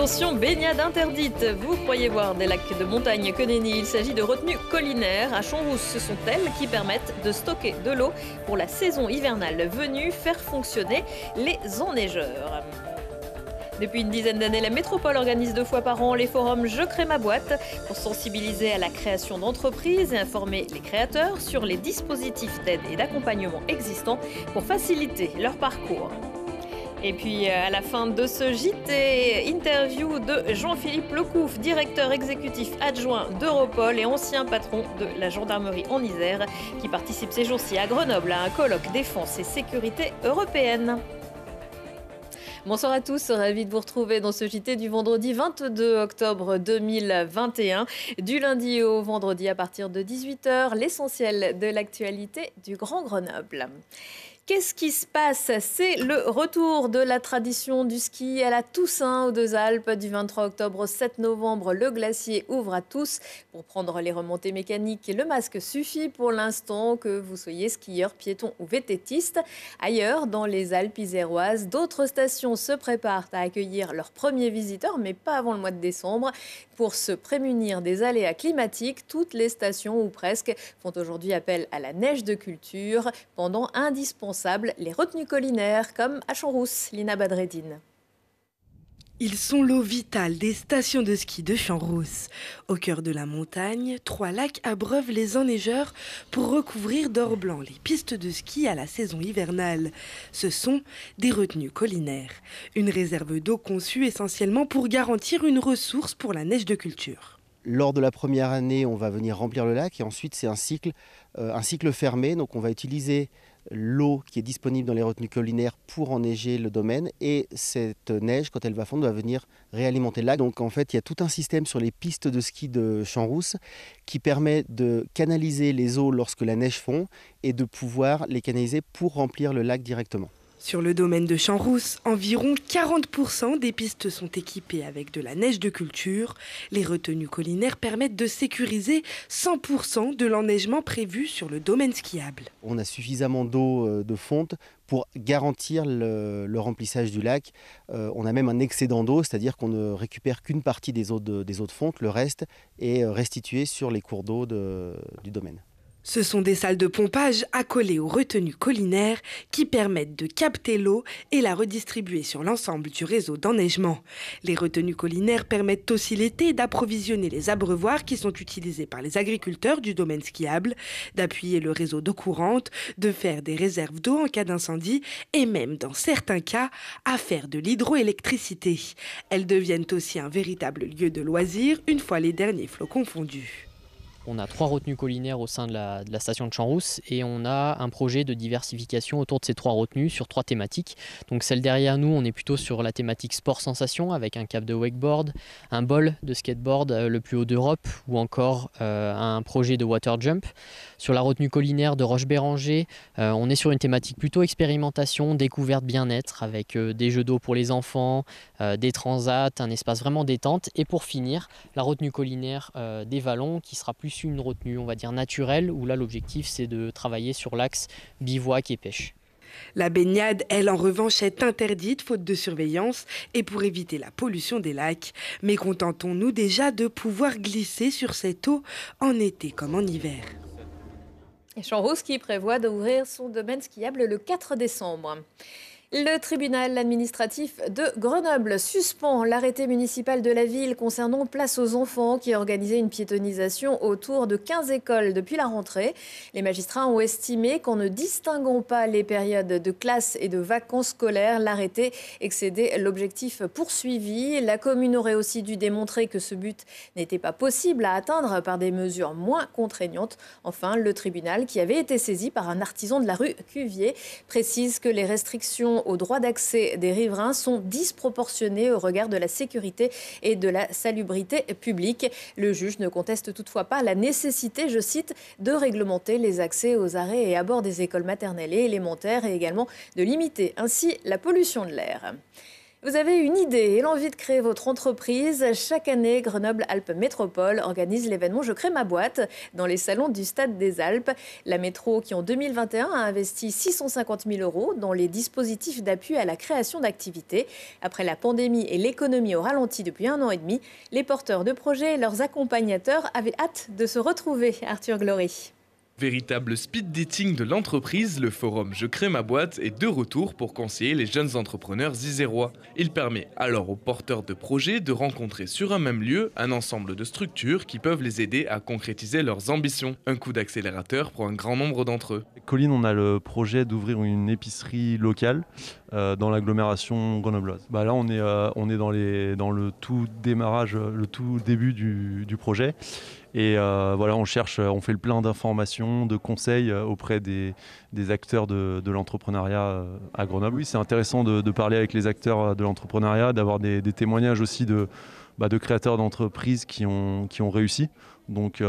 Attention, baignade interdite. Vous croyez voir des lacs de montagne que nenni. Il s'agit de retenues collinaires. À Champs-Rousse, ce sont elles qui permettent de stocker de l'eau pour la saison hivernale venue, faire fonctionner les enneigeurs. Depuis une dizaine d'années, la métropole organise 2 fois par an les forums Je crée ma boîte pour sensibiliser à la création d'entreprises et informer les créateurs sur les dispositifs d'aide et d'accompagnement existants pour faciliter leur parcours. Et puis à la fin de ce JT, interview de Jean-Philippe Lecouf, directeur exécutif adjoint d'Europol et ancien patron de la gendarmerie en Isère, qui participe ces jours-ci à Grenoble à un colloque défense et sécurité européenne. Bonsoir à tous, ravi de vous retrouver dans ce JT du vendredi 22 octobre 2021. Du lundi au vendredi à partir de 18h, l'essentiel de l'actualité du Grand Grenoble. Qu'est-ce qui se passe? C'est le retour de la tradition du ski à la Toussaint aux Deux Alpes. Du 23 octobre au 7 novembre, le glacier ouvre à tous. Pour prendre les remontées mécaniques, le masque suffit pour l'instant, que vous soyez skieur, piéton ou vététiste. Ailleurs, dans les Alpes iséroises, d'autres stations se préparent à accueillir leurs premiers visiteurs, mais pas avant le mois de décembre. Pour se prémunir des aléas climatiques, toutes les stations, ou presque, font aujourd'hui appel à la neige de culture, pendant indispensable les retenues collinaires, comme à Champs-Rousse. Lina Badreddine. Ils sont l'eau vitale des stations de ski de Champs-Rousse. Au cœur de la montagne, 3 lacs abreuvent les enneigeurs pour recouvrir d'or blanc les pistes de ski à la saison hivernale. Ce sont des retenues collinaires, une réserve d'eau conçue essentiellement pour garantir une ressource pour la neige de culture. Lors de la première année, on va venir remplir le lac et ensuite c'est un cycle fermé. Donc on va utiliser l'eau qui est disponible dans les retenues collinaires pour enneiger le domaine, et cette neige, quand elle va fondre, va venir réalimenter le lac. Donc en fait, il y a tout un système sur les pistes de ski de Champs-Rousse qui permet de canaliser les eaux lorsque la neige fond et de pouvoir les canaliser pour remplir le lac directement. Sur le domaine de Champs-Rousse, environ 40% des pistes sont équipées avec de la neige de culture. Les retenues collinaires permettent de sécuriser 100% de l'enneigement prévu sur le domaine skiable. On a suffisamment d'eau de fonte pour garantir le remplissage du lac. On a même un excédent d'eau, c'est-à-dire qu'on ne récupère qu'une partie des eaux de fonte. Le reste est restitué sur les cours d'eau du domaine. Ce sont des salles de pompage accolées aux retenues collinaires qui permettent de capter l'eau et la redistribuer sur l'ensemble du réseau d'enneigement. Les retenues collinaires permettent aussi l'été d'approvisionner les abreuvoirs qui sont utilisés par les agriculteurs du domaine skiable, d'appuyer le réseau d'eau courante, de faire des réserves d'eau en cas d'incendie et même, dans certains cas, à faire de l'hydroélectricité. Elles deviennent aussi un véritable lieu de loisirs une fois les derniers flocons fondus. On a 3 retenues collinaires au sein de la station de Champs-Rousse et on a un projet de diversification autour de ces 3 retenues sur 3 thématiques. Donc celle derrière nous, on est plutôt sur la thématique sport-sensation avec un cap de wakeboard, un bol de skateboard le plus haut d'Europe ou encore un projet de water jump. Sur la retenue collinaire de Roche-Béranger, on est sur une thématique plutôt expérimentation, découverte, bien-être avec des jeux d'eau pour les enfants, des transats, un espace vraiment détente. Et pour finir, la retenue collinaire des Vallons qui sera plus une retenue, on va dire, naturelle, où là l'objectif c'est de travailler sur l'axe bivouac et pêche. La baignade, elle, en revanche, est interdite faute de surveillance et pour éviter la pollution des lacs. Mais contentons-nous déjà de pouvoir glisser sur cette eau en été comme en hiver. Et Champs-Rousse qui prévoit d'ouvrir son domaine skiable le 4 décembre. Le tribunal administratif de Grenoble suspend l'arrêté municipal de la ville concernant Place aux enfants qui a organisé une piétonnisation autour de 15 écoles depuis la rentrée. Les magistrats ont estimé qu'en ne distinguant pas les périodes de classe et de vacances scolaires, l'arrêté excédait l'objectif poursuivi. La commune aurait aussi dû démontrer que ce but n'était pas possible à atteindre par des mesures moins contraignantes. Enfin, le tribunal, qui avait été saisi par un artisan de la rue Cuvier, précise que les restrictions au droit d'accès des riverains sont disproportionnées au regard de la sécurité et de la salubrité publique. Le juge ne conteste toutefois pas la nécessité, je cite, de réglementer les accès aux arrêts et à bord des écoles maternelles et élémentaires et également de limiter ainsi la pollution de l'air. Vous avez une idée et l'envie de créer votre entreprise. Chaque année, Grenoble-Alpes Métropole organise l'événement Je crée ma boîte dans les salons du Stade des Alpes. La métro qui en 2021 a investi 650 000 € dans les dispositifs d'appui à la création d'activités. Après la pandémie et l'économie au ralenti depuis 1 an et demi, les porteurs de projets et leurs accompagnateurs avaient hâte de se retrouver. Arthur Glory. Véritable speed dating de l'entreprise, le forum Je crée ma boîte est de retour pour conseiller les jeunes entrepreneurs isérois. Il permet alors aux porteurs de projets de rencontrer sur un même lieu un ensemble de structures qui peuvent les aider à concrétiser leurs ambitions. Un coup d'accélérateur pour un grand nombre d'entre eux. Colline, on a le projet d'ouvrir une épicerie locale dans l'agglomération grenobloise. Là, on est dans le tout démarrage, le tout début du projet. Et voilà, on fait le plein d'informations, de conseils auprès des acteurs de l'entrepreneuriat à Grenoble. Oui, c'est intéressant de parler avec les acteurs de l'entrepreneuriat, d'avoir des témoignages aussi de créateurs d'entreprises qui ont réussi. Donc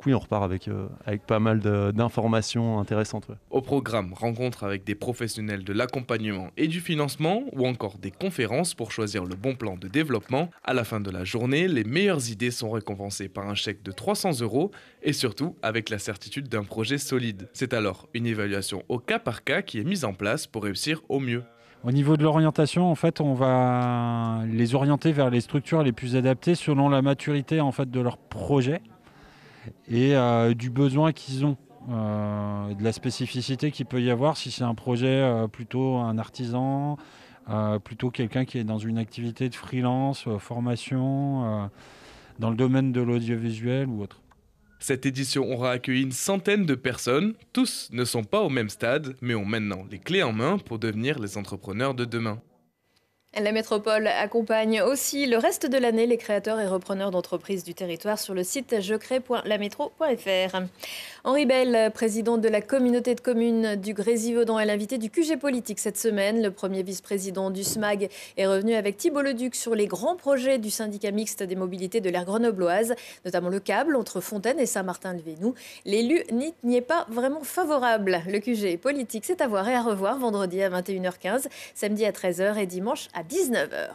oui, on repart avec pas mal d'informations intéressantes. Ouais. Au programme, rencontres avec des professionnels de l'accompagnement et du financement ou encore des conférences pour choisir le bon plan de développement. À la fin de la journée, les meilleures idées sont récompensées par un chèque de 300 € et surtout avec la certitude d'un projet solide. C'est alors une évaluation au cas par cas qui est mise en place pour réussir au mieux. Au niveau de l'orientation, en fait, on va les orienter vers les structures les plus adaptées selon la maturité en fait, de leur projet et du besoin qu'ils ont, de la spécificité qu'il peut y avoir, si c'est un projet plutôt un artisan, plutôt quelqu'un qui est dans une activité de freelance, formation, dans le domaine de l'audiovisuel ou autre. Cette édition aura accueilli une centaine de personnes. Tous ne sont pas au même stade, mais ont maintenant les clés en main pour devenir les entrepreneurs de demain. La métropole accompagne aussi le reste de l'année les créateurs et repreneurs d'entreprises du territoire sur le site jecrée.lamétro.fr. Henri Bell, président de la communauté de communes du Grésivaudan, est l'invité du QG Politique cette semaine. Le premier vice-président du SMAG est revenu avec Thibault Leduc sur les grands projets du syndicat mixte des mobilités de l'aire grenobloise, notamment le câble entre Fontaine et Saint-Martin-le-Vénoux. L'élu n'y est pas vraiment favorable. Le QG Politique, c'est à voir et à revoir vendredi à 21h15, samedi à 13h et dimanche à 19h.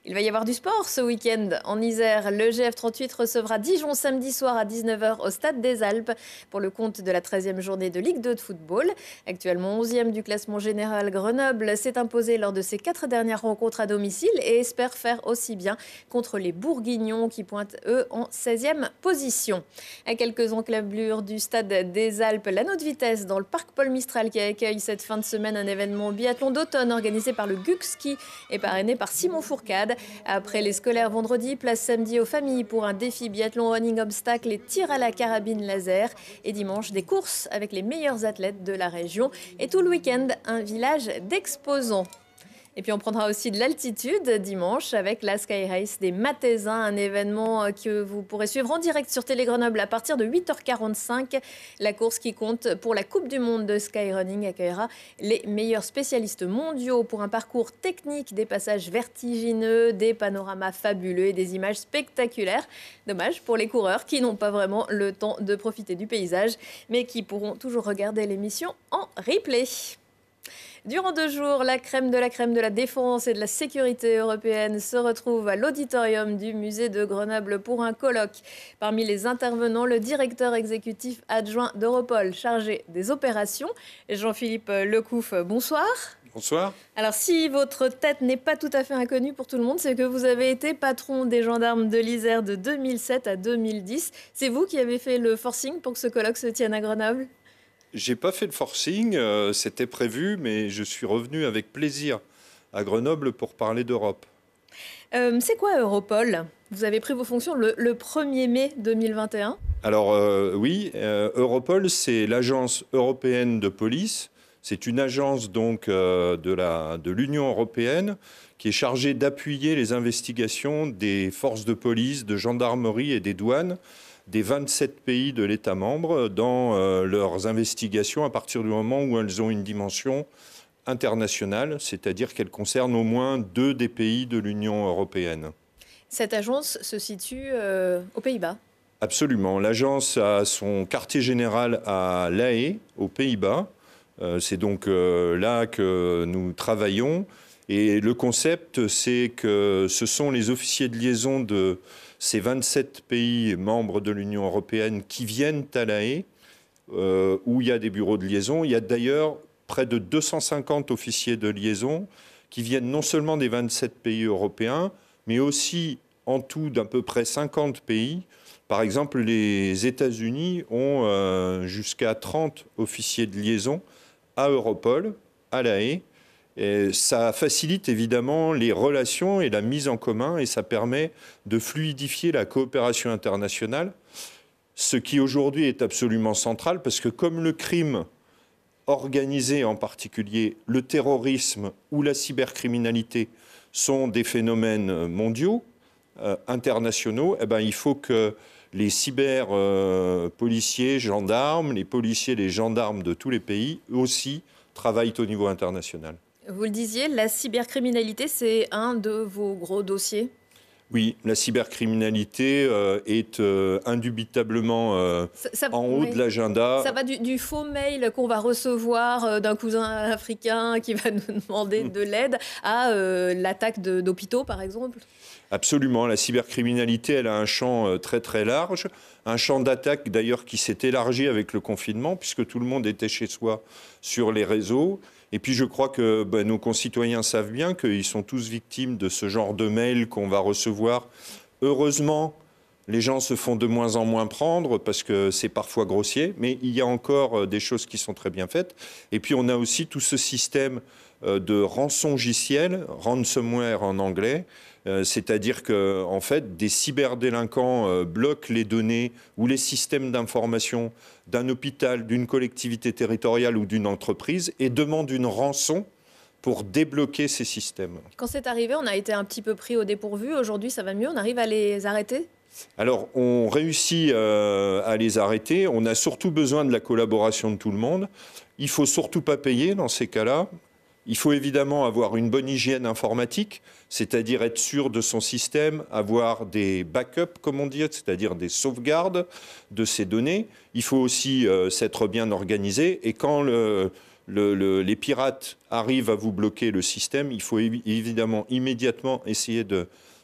Il va y avoir du sport ce week-end en Isère. Le GF38 recevra Dijon samedi soir à 19h au Stade des Alpes pour le compte de la 13e journée de Ligue 2 de football. Actuellement 11e du classement général, Grenoble s'est imposé lors de ses 4 dernières rencontres à domicile et espère faire aussi bien contre les Bourguignons qui pointent eux en 16e position. À quelques encablures du Stade des Alpes, l'anneau de vitesse dans le parc Paul Mistral qui accueille cette fin de semaine un événement biathlon d'automne organisé par le GUX-Ski et parrainé par Simon Fourcade. Après les scolaires vendredi, place samedi aux familles pour un défi biathlon running obstacle et tir à la carabine laser. Et dimanche, des courses avec les meilleurs athlètes de la région. Et tout le week-end, un village d'exposants. Et puis on prendra aussi de l'altitude dimanche avec la Sky Race des Matézins, un événement que vous pourrez suivre en direct sur Télé Grenoble à partir de 8h45. La course qui compte pour la Coupe du Monde de Skyrunning accueillera les meilleurs spécialistes mondiaux pour un parcours technique, des passages vertigineux, des panoramas fabuleux et des images spectaculaires. Dommage pour les coureurs qui n'ont pas vraiment le temps de profiter du paysage, mais qui pourront toujours regarder l'émission en replay. Durant 2 jours, la crème de la défense et de la sécurité européenne se retrouve à l'auditorium du musée de Grenoble pour un colloque. Parmi les intervenants, le directeur exécutif adjoint d'Europol chargé des opérations, Jean-Philippe Lecouf. Bonsoir. Bonsoir. Alors si votre tête n'est pas tout à fait inconnue pour tout le monde, c'est que vous avez été patron des gendarmes de l'Isère de 2007 à 2010. C'est vous qui avez fait le forcing pour que ce colloque se tienne à Grenoble ? J'ai pas fait le forcing, c'était prévu, mais je suis revenu avec plaisir à Grenoble pour parler d'Europe. C'est quoi Europol ? Vous avez pris vos fonctions le 1er mai 2021 ? Alors oui, Europol, c'est l'agence européenne de police. C'est une agence donc de l'Union européenne qui est chargée d'appuyer les investigations des forces de police, de gendarmerie et des douanes des 27 pays de l'État membre dans leurs investigations à partir du moment où elles ont une dimension internationale, c'est-à-dire qu'elles concernent au moins 2 des pays de l'Union européenne. Cette agence se situe aux Pays-Bas ? Absolument. L'agence a son quartier général à La Haye, aux Pays-Bas. C'est donc là que nous travaillons. Et le concept, c'est que ce sont les officiers de liaison de ces 27 pays membres de l'Union européenne qui viennent à La Haye, où il y a des bureaux de liaison. Il y a d'ailleurs près de 250 officiers de liaison qui viennent non seulement des 27 pays européens, mais aussi en tout d'à peu près 50 pays. Par exemple, les États-Unis ont jusqu'à 30 officiers de liaison à Europol, à La Haye. Et ça facilite évidemment les relations et la mise en commun et ça permet de fluidifier la coopération internationale, ce qui aujourd'hui est absolument central parce que comme le crime organisé en particulier, le terrorisme ou la cybercriminalité sont des phénomènes mondiaux, internationaux, eh ben, il faut que les cyberpoliciers, gendarmes, les policiers, les gendarmes de tous les pays aussi travaillent au niveau international. Vous le disiez, la cybercriminalité, c'est un de vos gros dossiers. Oui, la cybercriminalité est indubitablement en haut de l'agenda. Ça va du faux mail qu'on va recevoir d'un cousin africain qui va nous demander de l'aide à l'attaque d'hôpitaux, par exemple. Absolument, la cybercriminalité, elle a un champ très très large, un champ d'attaque d'ailleurs qui s'est élargi avec le confinement, puisque tout le monde était chez soi sur les réseaux. Et puis je crois que nos concitoyens savent bien qu'ils sont tous victimes de ce genre de mails qu'on va recevoir. Heureusement, les gens se font de moins en moins prendre parce que c'est parfois grossier, mais il y a encore des choses qui sont très bien faites. Et puis on a aussi tout ce système de rançongiciel, ransomware en anglais, c'est-à-dire que en fait, des cyberdélinquants bloquent les données ou les systèmes d'information d'un hôpital, d'une collectivité territoriale ou d'une entreprise et demandent une rançon pour débloquer ces systèmes. Quand c'est arrivé, on a été un petit peu pris au dépourvu. Aujourd'hui, ça va mieux. On arrive à les arrêter ? Alors, on réussit à les arrêter. On a surtout besoin de la collaboration de tout le monde. Il ne faut surtout pas payer dans ces cas-là. Il faut évidemment avoir une bonne hygiène informatique, c'est-à-dire être sûr de son système, avoir des backups, comme on dit, c'est-à-dire des sauvegardes de ses données. Il faut aussi s'être bien organisé. Et quand les pirates arrivent à vous bloquer le système, il faut évidemment immédiatement essayer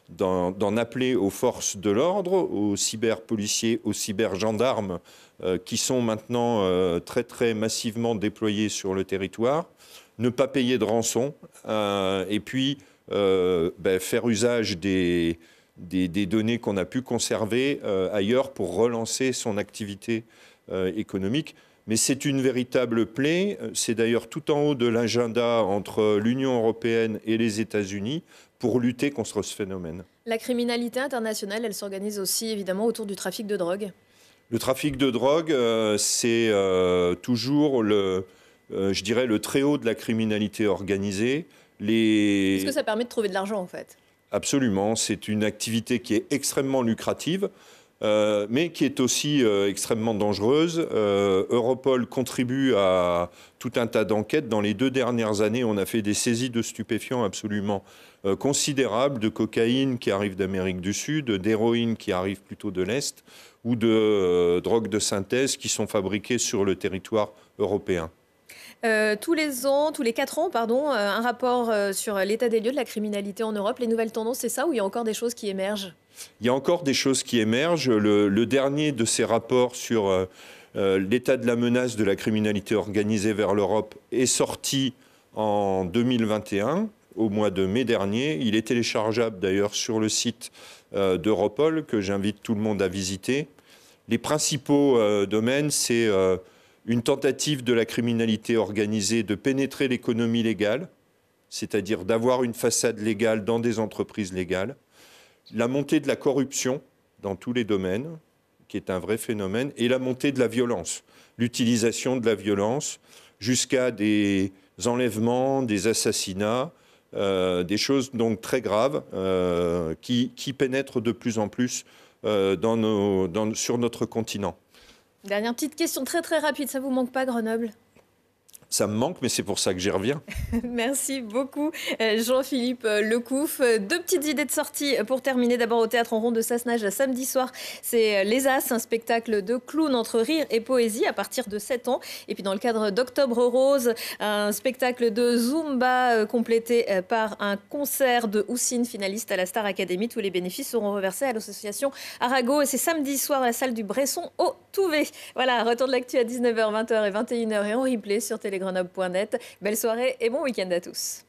d'en appeler aux forces de l'ordre, aux cyberpoliciers, aux cybergendarmes qui sont maintenant très très massivement déployés sur le territoire. Ne pas payer de rançon et puis faire usage des données qu'on a pu conserver ailleurs pour relancer son activité économique. Mais c'est une véritable plaie. C'est d'ailleurs tout en haut de l'agenda entre l'Union européenne et les États-Unis pour lutter contre ce phénomène. La criminalité internationale, elle s'organise aussi évidemment autour du trafic de drogue. Le trafic de drogue, c'est toujours je dirais, le très haut de la criminalité organisée. Est-ce que ça permet de trouver de l'argent, en fait ? Absolument. C'est une activité qui est extrêmement lucrative, mais qui est aussi extrêmement dangereuse. Europol contribue à tout un tas d'enquêtes. Dans les 2 dernières années, on a fait des saisies de stupéfiants absolument considérables, de cocaïne qui arrive d'Amérique du Sud, d'héroïne qui arrive plutôt de l'Est, ou de drogues de synthèse qui sont fabriquées sur le territoire européen. Tous les 4 ans, un rapport sur l'état des lieux de la criminalité en Europe. Les nouvelles tendances, c'est ça ou il y a encore des choses qui émergent ? Il y a encore des choses qui émergent. Le dernier de ces rapports sur l'état de la menace de la criminalité organisée vers l'Europe est sorti en 2021, au mois de mai dernier. Il est téléchargeable d'ailleurs sur le site d'Europol que j'invite tout le monde à visiter. Les principaux domaines, c'est une tentative de la criminalité organisée de pénétrer l'économie légale, c'est-à-dire d'avoir une façade légale dans des entreprises légales, la montée de la corruption dans tous les domaines, qui est un vrai phénomène, et la montée de la violence, l'utilisation de la violence jusqu'à des enlèvements, des assassinats, des choses donc très graves qui pénètrent de plus en plus sur notre continent. Dernière petite question très très rapide, ça vous manque pas Grenoble ? Ça me manque, mais c'est pour ça que j'y reviens. Merci beaucoup Jean-Philippe Lecouf. 2 petites idées de sortie pour terminer. D'abord au Théâtre en Rond de Sassenage samedi soir. C'est Les As, un spectacle de clown entre rire et poésie à partir de 7 ans. Et puis dans le cadre d'Octobre Rose, un spectacle de Zumba complété par un concert de Houssine, finaliste à la Star Academy. Tous les bénéfices seront reversés à l'association Arago. Et c'est samedi soir à la salle du Bresson au Touvet. Voilà, retour de l'actu à 19h, 20h et 21h et en replay sur télégrenoble.net. Belle soirée et bon week-end à tous.